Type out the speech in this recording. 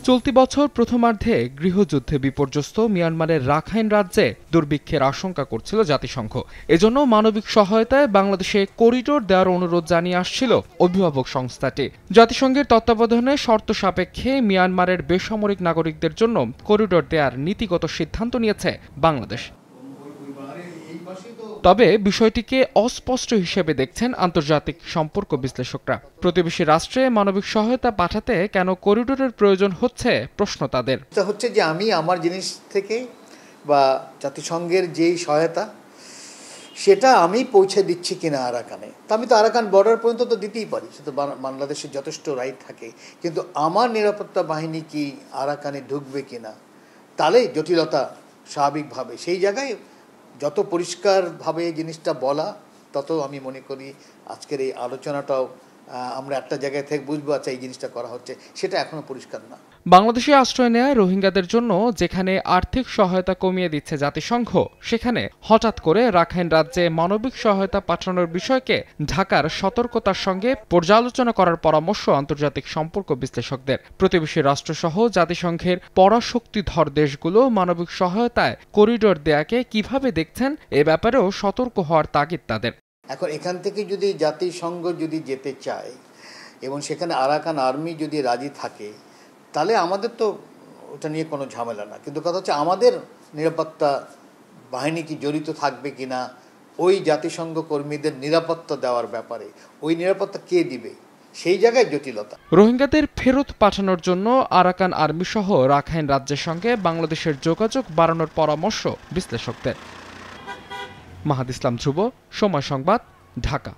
চলতি বছর প্রথমার্ধে গৃহযুদ্ধে বিপর্যস্ত মিয়ানমারের রাখাইন রাজ্যে দুর্ভিক্ষের আশঙ্কা করছিল জাতিসংঘ। এজন্য মানবিক সহায়তায় বাংলাদেশে করিডোর দেওয়ার অনুরোধ জানিয়ে আসছিল অভিভাবক সংস্থাটি। জাতিসংঘের তত্ত্বাবধানে শর্ত সাপেক্ষে মিয়ানমারের বেসামরিক নাগরিকদের জন্য করিডোর দেওয়ার নীতিগত সিদ্ধান্ত নিয়েছে বাংলাদেশ। তবে বিষয়টিকে অস্পষ্ট হিসেবে দেখছেন আন্তর্জাতিক সম্পর্ক বিশ্লেষকরা। প্রতিবেশী রাষ্ট্রে মানবিক সহায়তা পাঠাতে কেন করিডোরের প্রয়োজন হচ্ছে প্রশ্ন তাদের। হচ্ছে যে আমি আমার জিনিস থেকে বা জাতিসংঘের যেই সহায়তা সেটা আমি পৌঁছে দিচ্ছি কিনা আরাকানে, তা আমি তো আরাকান বর্ডার পর্যন্ত তো দিতেই পারি, সেটা বাংলাদেশের যথেষ্ট রাইট থাকে, কিন্তু আমার নিরাপত্তা বাহিনী কি আরাকানে ঢুকবে কিনা, তাহলে জটিলতা স্বাভাবিকভাবে সেই জায়গায় যত পরিষ্কারভাবে এই জিনিসটা বলা, তত আমি মনে করি আজকের এই আলোচনাটাও আমরা একটা জায়গায় থেকে বুঝবো আচ্ছা এই জিনিসটা করা হচ্ছে, সেটা এখনো পরিষ্কার না। বাংলাদেশে আশ্রয় নেয়া রোহিঙ্গাদের জন্য যেখানে আর্থিক সহায়তা কমিয়ে দিচ্ছে জাতিসংঘ, সেখানে হঠাৎ করে রাখাইন রাজ্যে মানবিক সহায়তা পাঠানোর বিষয়কে ঢাকার সতর্কতার সঙ্গে পর্যালোচনা করার পরামর্শ আন্তর্জাতিক সম্পর্ক বিশ্লেষকদের। প্রতিবেশী রাষ্ট্রসহ জাতিসংঘের পরাশক্তিধর দেশগুলো মানবিক সহায়তায় করিডোর দেয়াকে কিভাবে দেখছেন এ ব্যাপারেও সতর্ক হওয়ার তাগিদ তাদের। এখন এখান থেকে যদি জাতিসংঘ যদি যেতে চায় এবং সেখানে আরাকান আর্মি যদি রাজি থাকে, তাহলে আমাদের তো ওটা নিয়ে কোনো ঝামেলা না, কিন্তু কথা হচ্ছে আমাদের নিরাপত্তা বাহিনী কি জড়িত থাকবে কিনা ওই জাতিসংঘ কর্মীদের নিরাপত্তা দেওয়ার ব্যাপারে, ওই নিরাপত্তা কে দিবে, সেই জায়গায় জটিলতা। রোহিঙ্গাদের ফেরত পাঠানোর জন্য আরাকান আর্মি সহ রাখাইন রাজ্যের সঙ্গে বাংলাদেশের যোগাযোগ বাড়ানোর পরামর্শ বিশ্লেষকদের। মাহাদ ইসলাম ধ্রুব, সময় সংবাদ, ঢাকা।